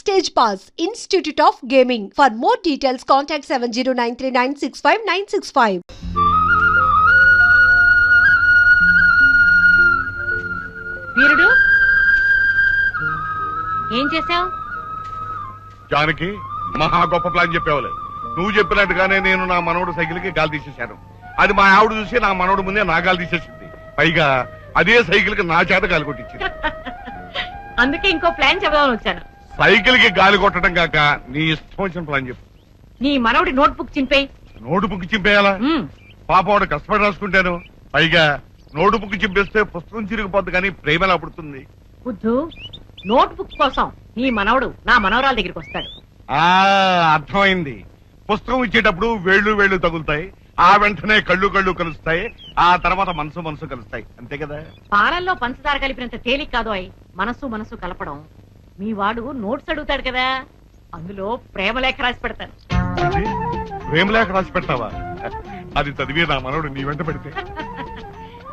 Stage Pass, Institute of Gaming. For more details, contact 7093965965. వీరుడు ఏం చేసావు? జానకి మహా గొప్ప ప్లాన్ చెప్పేవాళ్ళు. నువ్వు చెప్పినట్టుగానే నేను నా మనవడు సైకిల్కి గాలి తీసేశాను. అది మా ఆవిడ చూసి నా మనవడు ముందే నా గాలి తీసేసింది. పైగా అదే సైకిల్ కి నా చేత గాలి కొట్టించింది. అందుకే ఇంకో ప్లాన్ చెప్దామని వచ్చాను. సైకిల్ కి గాలి కొట్టడం కాక నీ ఇష్టం వచ్చిన ప్లాన్ చెప్పు. నీ మనవడి నోట్బుక్ చింపేయి. నోటు బుక్ చింపేయాలా? పాప వాడు కష్టపడి రాసుకుంటాను. పైగా నోటు బుక్ చింపేస్తే పుస్తకం చిరిగిపోద్ది కానీ ప్రేమ ఎలా పుడుతుంది? బుద్ధు, నోట్బుక్ కోసం నీ మనవడు నా మనవరాల దగ్గరికి వస్తాడు. అర్థమైంది. పుస్తకం ఇచ్చేటప్పుడు వేళ్ళు తగులుతాయి, ఆ వెంటనే కళ్ళు కలుస్తాయి, ఆ తర్వాత మనసు కలుస్తాయి, అంతే కదా? పాలల్లో పంచదార కలిపినంత తేలిక కాదు అయి మనసు కలపడం. మీ వాడు నోట్స్ అడుగుతాడు కదా, అందులో ప్రేమలేఖ రాసి పెడతాను. ప్రేమలేఖ రాసి పెడతావా? అది చదివే నా మనవడు నీ వెంట పెడితే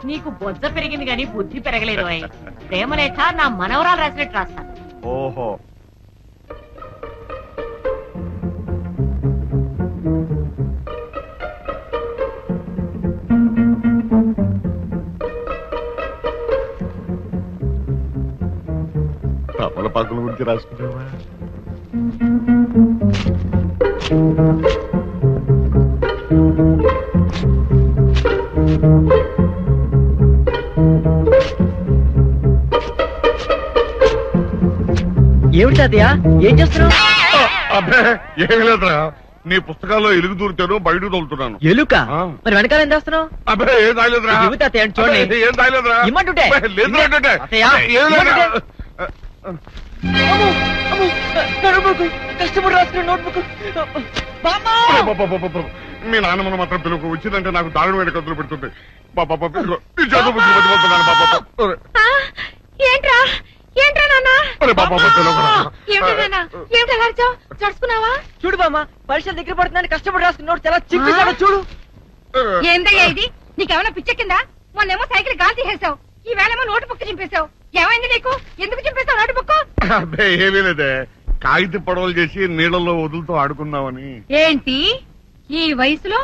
నీకు బొజ్జ పెరిగింది గాని బుద్ధి పెరగలేదు అయి. ప్రేమలేఖ నా మనవరాలు రాసినట్టు రాస్తాను. ఓహో, తమలపాకుల గురించి రాసుకున్నావా? ఏమిటి తాతయ్య, ఏం చేస్తున్నావు? అబ్బే ఏమి లేదురా, నీ పుస్తకాల్లో ఎలుగు దూరుతాను, బయటకు తోలుతున్నాను. ఎలుక? మరి వెనకాల ఏం చేస్తున్నావు? అబ్బే ఏం తాగలేదురా. చూడండి, ఏం తాగలేదురా. ఇమ్మంటుంటే కష్టపడి రాసుకున్న నోట్బుక్. మీ నాన్నమ్మను మాత్రం పిలుపు వచ్చిందంటే నాకు దారుణ వేడి కదులు పెడుతుంది. చూడు బామ్మ, పరీక్షలు దగ్గర పడుతుందని కష్టపడి రాసుకున్న నోట్స్ ఎలా చింపేశాడో చూడు. ఏందయ్యా ఇది? నీకేమైనా పిచ్చెక్కిందా? మొన్నేమో సైకిల్ గాలి తీసేసావు, ఈ వేళేమో నోటు బుక్ చింపేశావు. ఏమైంది నీకు? ఎందుకు చింపేశావు నోటు బుక్? అబ్బే ఏమీ లేదే, కాగితం పడవలు చేసి నీళ్ళల్లో వదులుతూ ఆడుకుందామని. ఏంటి ఈ వయసులో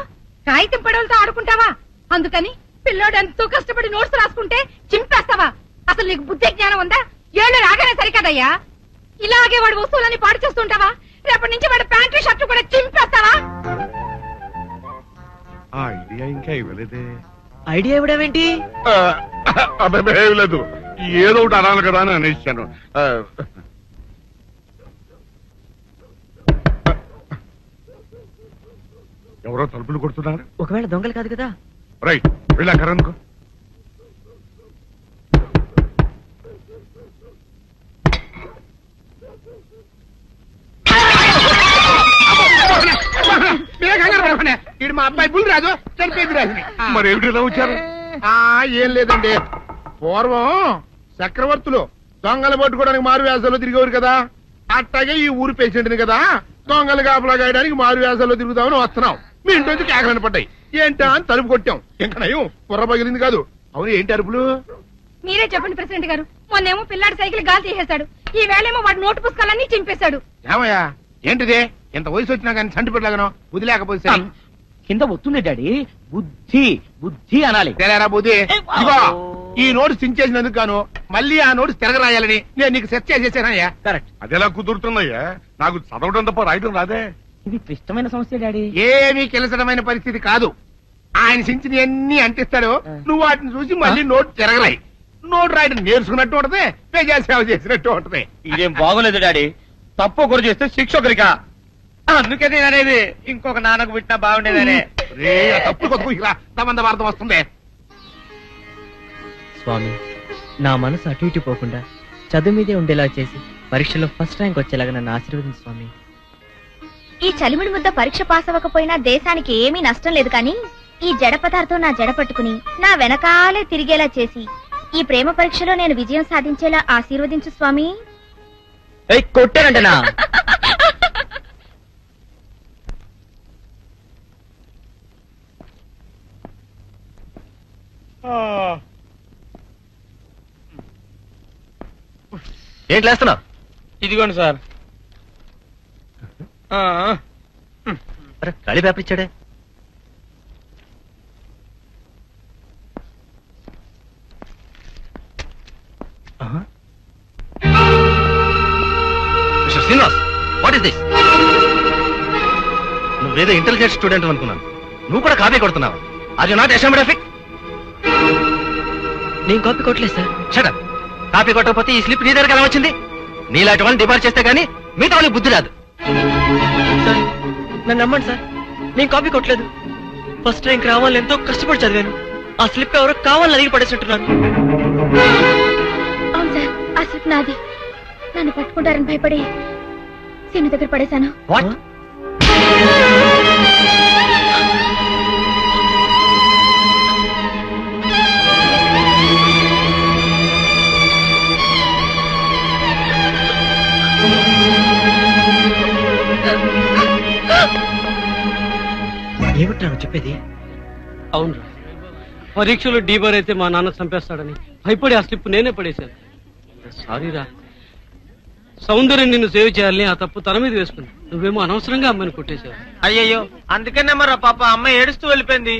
కాగితం పడవలతో ఆడుకుంటావా? అందుకని పిల్లోడు ఎంతో కష్టపడి నోట్స్ రాసుకుంటే చింపేస్తావా? అసలు నీకు బుద్ధి జ్ఞానం ఉందా? ఏళ్ళు రాగానే సరికదయ్యా. ఇలాగే వాడు వస్తువులని పాడు చేస్తుంటావా? రేపటి నుంచి వాడు ప్యాంటు షర్టు కూడా చింపేస్తావా? ఆ ఐడియా ఇంకా ఇవ్వలేదే. ఐడియా ఇవ్వడమేంటి? అబ్బాయి ఏమి లేదు, ఏదో ఒకటి అనాలి కదా అని అనేసాను. ఎవరో తలుపులు కొడుతున్నారు. ఒకవేళ దొంగలు కాదు కదా? రైట్, వెళ్ళా కరణ్కు. మా అబ్బాయి బుల్ రాజు చనిపోయింది రాజుని. మరి ఏమిటి ఇలా వచ్చారు? ఏం లేదండి, పూర్వం చక్రవర్తులు దొంగలు పట్టుకోవడానికి మారు వేసాల్లో తిరిగేవారు కదా, అట్టాగే ఈ ఊరు పేషెంట్ని కదా దొంగలు కాపలా గాయడానికి మారు వేసాల్లో తిరుగుదామని వస్తున్నాం. మీ ఇంటి నుంచి కేకలను పడ్డాయి. ఏంటా అని తలుపు కొట్టాం. ఇంకా నయం బుర్ర పగిలింది కాదు. అవును, ఏంటి అరుపులు? మీరే చెప్పండి ప్రెసిడెంట్ గారు. మొన్నేమో పిల్లాడి సైకిల్ గాలి తీసేశాడు, ఈ వేళేమో వాడు నోటు పుస్తకాలన్నీ చింపేశాడు. ఏమయ్యా ఏంటిదే? ఎంత వయసు వచ్చినా కానీ చంటి పెట్టలాగనో వదిలేకపోతే కింద వస్తుంది డాడీ. బుద్ధి అనాలి. తెరారా బుద్ధి. ఇదిగో ఈ నోటు చించేసినందుకు గాను మళ్ళీ ఆ నోటు తిరగరాయాలని నేను నీకు సెట్ చేసేసానయ్యా. కరెక్ట్. అది ఎలా కుదురుతుందయ్యా? నాకు చదవడం తప్ప రాయడం రాదే. ఇది క్లిష్టమైన సమస్య డాడీ. ఏమీ కిలసడమైన పరిస్థితి కాదు. ఆయన చించిన ఎన్ని అంటిస్తాడో నువ్వు వాటిని చూసి మళ్ళీ నోటు తిరగరాయి. నోటు రాయడం నేర్చుకున్నట్టు ఉంటది, ప్రజా సేవ చేసినట్టు ఉంటది. ఇదేం బాగోలేదు డాడీ. తప్పు ఒకరు చేస్తే శిక్ష ఒకరికా? అందుకే నేను అనేది ఇంకొక నాన్నకు పెట్టినా బాగుండేదనే. తప్పుడు కొత్త అర్థం వస్తుంది. స్వామి, నా మనసు అటు ఇటు పోకుండా చదువు మీదే ఉండేలా చేసి పరీక్షలో ఫస్ట్ ర్యాంక్ వచ్చేలాగా నన్ను ఆశీర్వదించు స్వామి. ఈ చలిమిడి ముద్ద పరీక్ష పాస్ అవ్వకపోయినా దేశానికి ఏమీ నష్టం లేదు, కానీ ఈ జడ పదార్థం నా జడ పట్టుకుని నా వెనకాలే తిరిగేలా చేసి ఈ ప్రేమ పరీక్షలో నేను విజయం సాధించేలా ఆశీర్వదించు స్వామి. కొట్టానంటనా? ఏంటి లేస్తున్నావు? ఇదిగోండి సార్. ఖాళీ పేపర్ ఇచ్చాడే. Mister Srinivas, what is this? నువ్వేదో ఇంటెలిజెంట్ స్టూడెంట్ అనుకున్నాను, నువ్వు కూడా కాపీ కొడుతున్నావు. అది నాట్ ఎస్ఎంగ్రాఫిక్. నేను కాపీ కొట్టలేదు సార్. షటప్. కాపీ కొట్టకపోతే ఈ స్లిప్ నీ దగ్గర ఎలా వచ్చింది? నీలాంటి వాళ్ళని డిపార్ట్ చేస్తే గానీ మిగతా వాళ్ళకి బుద్ధి రాదు. సార్ నన్ను నమ్మండి సార్, నేను కాపీ కొట్టలేదు. ఫస్ట్ ర్యాంక్ రావాలని ఎంతో కష్టపడి చదివాను. ఆ స్లిప్ ఎవరో కావాలని అడిగి పడేసినట్టున్నారు. అవును సార్, ఆ స్లిప్ నాది. నన్ను పట్టుకుంటారని భయపడి సీను దగ్గర పడేశాను. వాట్? ఏమిట్రా చెప్పేది? అవునరా, పరీక్షలో డీబర్ అయితే మా నాన్న చంపేస్తాడని భయపడి ఆ స్లిప్ నేనే పడేశాను. సారీరా, సౌందర్యం నిన్ను సేవ్ చేయాలని ఆ తప్పు తన మీద వేసుకుంది. నువ్వేమో అనవసరంగా అమ్మాయిని కొట్టేశావు. అయ్యయ్యో, అందుకనే మరి పాప అమ్మాయి ఏడుస్తూ వెళ్ళిపోయింది.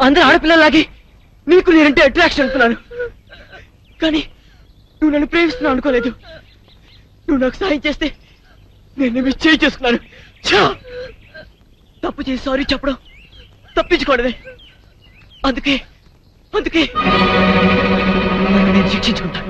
అందరూ ఆడపిల్లలాగే నీకు నేనంటే అట్రాక్షన్ అనుకున్నాను, కానీ నువ్వు నన్ను ప్రేమిస్తున్నావు అనుకోలేదు. నువ్వు నాకు సాయం చేస్తే నేను మిస్ చేసుకున్నాను. తప్పు చేసి సారీ చెప్పడం తప్పించుకోవడమే. అందుకే అందుకే నేను శిక్షించుకుంటాను.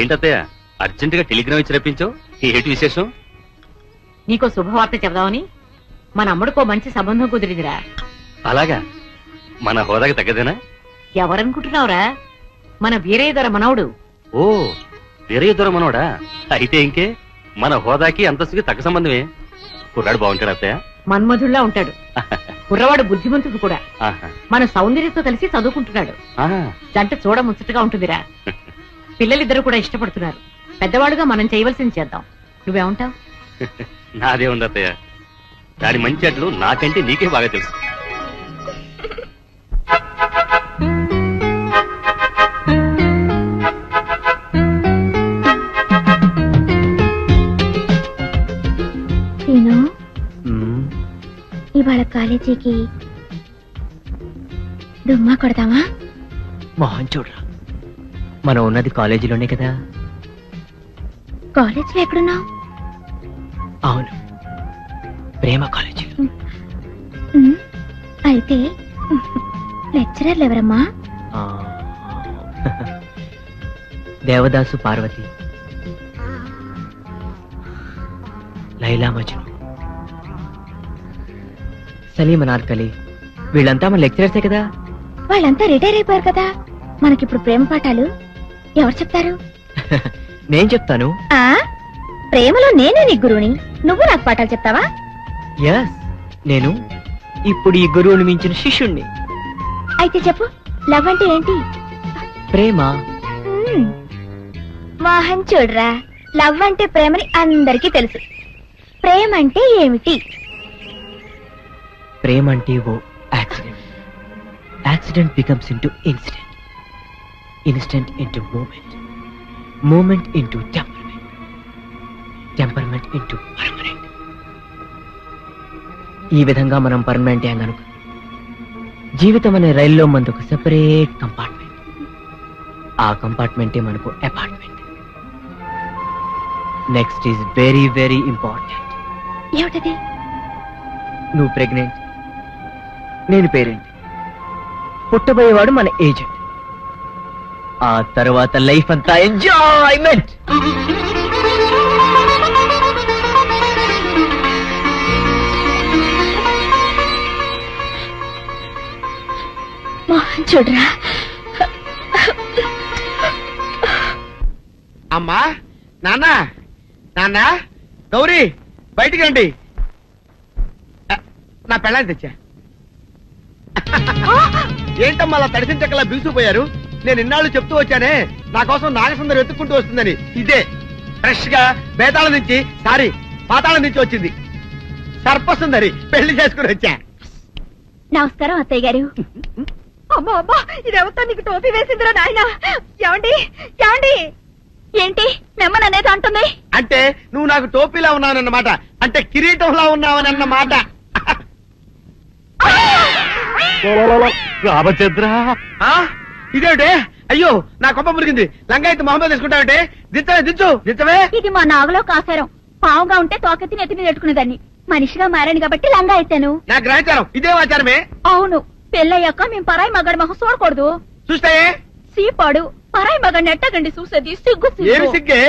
ఏంటత్తయ్య అర్జెంట్ గా టెలిగ్రామ్ ఇచ్చి రప్పించావు? ఏంటి విశేషం? నీకో శుభవార్త చెబుదామని మన అమ్ముడికో మంచి సంబంధం కుదిరిందిరా. అలాగా? మన హోదాకి తగ్గదేనా? ఎవరనుకుంటున్నావురా? మన వీరయ్య మనవడు. ఓ, వీరయ్య మనోడా? అయితే ఇంకే, మన హోదాకి అంతస్తుకి తగ్గ సంబంధమే. కుర్రాడు బాగుంటాడు అత్తయ్య? మన్మధుల్లా ఉంటాడు. కుర్రవాడు బుద్ధిమంతుడు కూడా. ఆహా. మన సౌందర్యంతో కలిసి చదువుకుంటున్నాడు. ఆహా. జంట చూడ ముచ్చటగా ఉంటుందిరా. పిల్లలిద్దరు కూడా ఇష్టపడుతున్నారు. పెద్దవాడుగా మనం చేయవలసింది చేద్దాం. నువ్వేమంటావు? నాదే ఉంది అత్తయ్య, దాని మంచి అట్లు నాకంటే నీకే బాగా తెలుసు. ఇవాళ కాలేజీకి డుమ్మా కొడతామా? మొహం చూడరా, మనం ఉన్నది కాలేజీలోనే కదా. కాలేజీలో ఎక్కడున్నావు? అవును, ప్రేమ కాలేజీలో. అయితే లెక్చరర్లు ఎవరమ్మా? దేవదాసు పార్వతి, లైలా మజ్ను, సలీం అనార్కలి, వీళ్ళంతా మన లెక్చరర్సే కదా. వాళ్ళంతా రిటైర్ అయిపోయారు కదా. మనకిప్పుడు ప్రేమ పాఠాలు ఎవరు చెప్తారు? నేను చెప్తాను. ప్రేమలో నేనే నీ గురువుని, నువ్వు నాకు పాఠాలు చెప్తావా? ఎస్, నేను ఇప్పుడు ఈ గురువుని మించిన శిష్యుణ్ణి. అయితే చెప్పు, లవ్ అంటే ఏంటి? ప్రేమ. మోహన్ చూడరా, లవ్ అంటే ప్రేమని అందరికీ తెలుసు. ప్రేమ అంటే ఏమిటి? ప్రేమ అంటే ఓ accident. Accident becomes into incident, incident into moment, moment into temperament, temperament into permanent. ఈ విధంగా మనం పర్మనెంట్ యాంగ్ అనుకో. జీవితం అనే రైల్లో మనకు ఒక సెపరేట్ కంపార్ట్మెంట్. ఆ కంపార్ట్మెంటే మనకు apartment. Next is very very important. ఏమిటది? నువ్వు ప్రెగ్నెంట్, నేను పేరెంట్, పుట్టబోయేవాడు మన ఏజెంట్. ఆ తర్వాత లైఫ్ అంతా ఎంజాయ్మెంట్. మోహన్ చూడరా. అమ్మా, నాన్న, నాన్న, గౌరీ బయటికి రండి. నా పెళ్ళాన్ని తెచ్చా. ఏంటమ్మా అలా తడిసిన చెక్కలా బిగుసిపోయారు? నేను ఇన్నాళ్ళు చెప్తూ వచ్చానే, నా కోసం నాగసుందరి వెతుక్కుంటూ వస్తుందని. ఇదే ఫ్రెష్ గా బేతాళం నుంచి, సారీ పాతాళం నుంచి వచ్చింది. సర్పసుందరి పెళ్లి చేసుకుని వచ్చా. నమస్కారం అత్తయ్య గారు. అమ్మా అమ్మా, ఇదేవతో నీకు టోపీ వేసిందిరా నాయన. ఏమండి ఏమండి? ఏంటి మిమ్మల్ని అనేది అంటుంది? అంటే నువ్వు నాకు టోపీలా ఉన్నావనన్నమాట, అంటే కిరీటంలా ఉన్నావనన్నమాట. రామచంద్ర, ఇదేమిటే? అయ్యో, నా కొప్ప మురిగింది. లంగాయత్ మొహమ్మద్ తీసుకుంటావంటే? దించవే, దించు, దించవే. ఇది మా నాగులో కాసారం. పావుగా ఉంటే తోకెత్తి నెత్తి మీద పెట్టుకునేదాన్ని. మనిషిగా మారాను కాబట్టి లంగా అయితాను. నా గ్రహచారం ఇదే ఆచారమే. అవును, పెళ్ళయ్యాక మేము పరాయి మగాడి మొహం చూడకూడదు. చూస్తాయే సీపాడు పరాయి మగాడిని ఎట్టగండి చూసేది. సిగ్గు ఏమి సిగ్గే?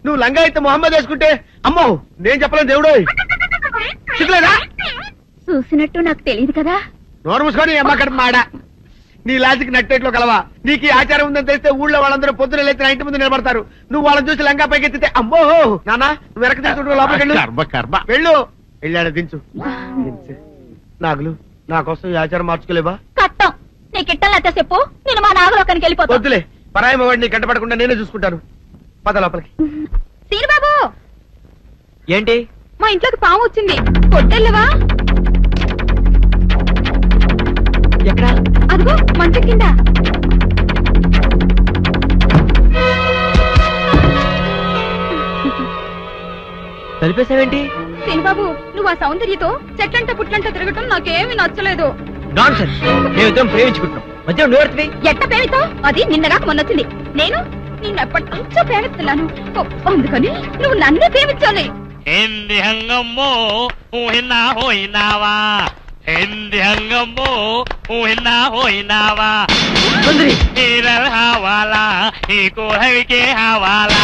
నువ్వు లంగాయత్ మొహమ్మద్ వేసుకుంటే అమ్మో నేను చెప్పలేను దేవుడు. సిగ్గులేదా? చూసినట్టు నాకు తెలియదు కదా. నోరు మూసుకొని అమ్మ కడుపు మాడ. నీ లాజిక్ నట్టేట్లో కలవా? నీకు ఈ ఆచారం ఉందని తెలిస్తే ఊళ్ళో వాళ్ళందరూ పొద్దున లేచి నా ఇంటి ముందు నిలబడతారు. నువ్వు వాళ్ళని చూసి లంగా పైకి ఎత్తితే అమ్మో నాన్న నువ్వు వెనక తీసుకుంటూ లోపలికి వెళ్ళు. వెళ్ళాడు, దించు. నాగులు, నా కోసం ఈ ఆచారం మార్చుకోలేవా? కట్టం నీకు ఇట్టలేత చెప్పు, నేను మా నాగలోకానికి వెళ్ళిపోతా. వద్దులే, పరాయి మగవాడిని కంటపడకుండా నేనే చూసుకుంటాను. పద లోపలికి. సీనుబాబు, ఏంటి? మా ఇంట్లోకి పాము వచ్చింది. కొట్టెళ్ళవా? ఎక్కడ? అదిగో మంచం కింద. కలిపేసావేంటి? సీనుబాబు, నువ్వు ఆ సౌందర్యతో చెట్లంట పుట్లంట తిరగటం నాకేమీ నచ్చలేదు. Non sense. మేమిద్దరం ప్రేమించుకుంటున్నాం, మధ్య నువ్వు ఎట్ట ప్రేమితో? అది నిన్నగాక మొన్నొచ్చింది. నేను నిన్నెప్పటి నుంచో ప్రేమిస్తున్నాను. అందుకని నువ్వు నన్నే ప్రేమించాలి. Hindi hangamo, uhina hoinawa. Hindi hangamo, uhina hoinawa. సుందరి, Hiral hawala, iko havike hawala.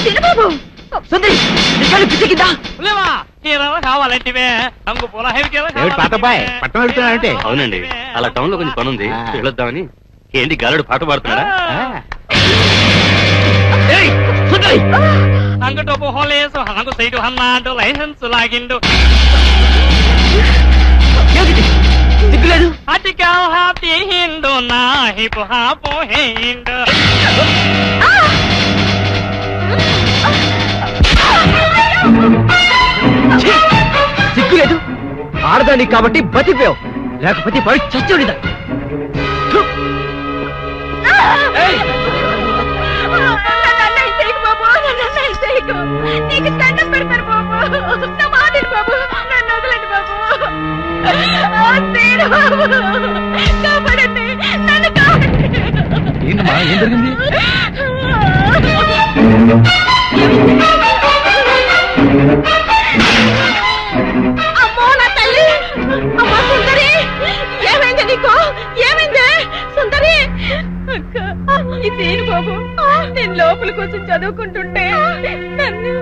Seenu Babu, సుందరి, ఇక్కడ పిచ్చికిద్దా? Ulema, hiral hawalantive, hangu pola havike పట్టణం వెళ్తున్నానంటే? అవునండి, అలా టౌన్ లో కొంచెం పని ఉంది, వెళ్ళొద్దామని. ఏంటి గాలుడు పాట పాడుతున్నాడా? ఏయ్, సుందరి! hangu topo holeso, hangu saidu hannadu license lagindu. ఏమిటి? సిగ్గులేదు? Atikal hati hindu na hipo hapo hindu. ఛీ! సిగ్గులేదు? ఆడదాని కాబట్టి బతిపోయావు, లేకపోతే పడి చచ్చుడిదా. నీకు దండం పెడతారు బాబు. నా మాటలు బాబు, నన్ను వదలండి బాబు. కాపాడండి, నన్ను కాపాడండి. ఏంటమ్మా, ఏం జరిగింది? అమ్మో నా తల్లి, అమ్మా సుందరి, ఏమైంది నీకు? ఏమైంది సుందరి? అక్క, ఇదేను బాబు, నేను లోపల కోసం చదువుకుంటుంటే నన్ను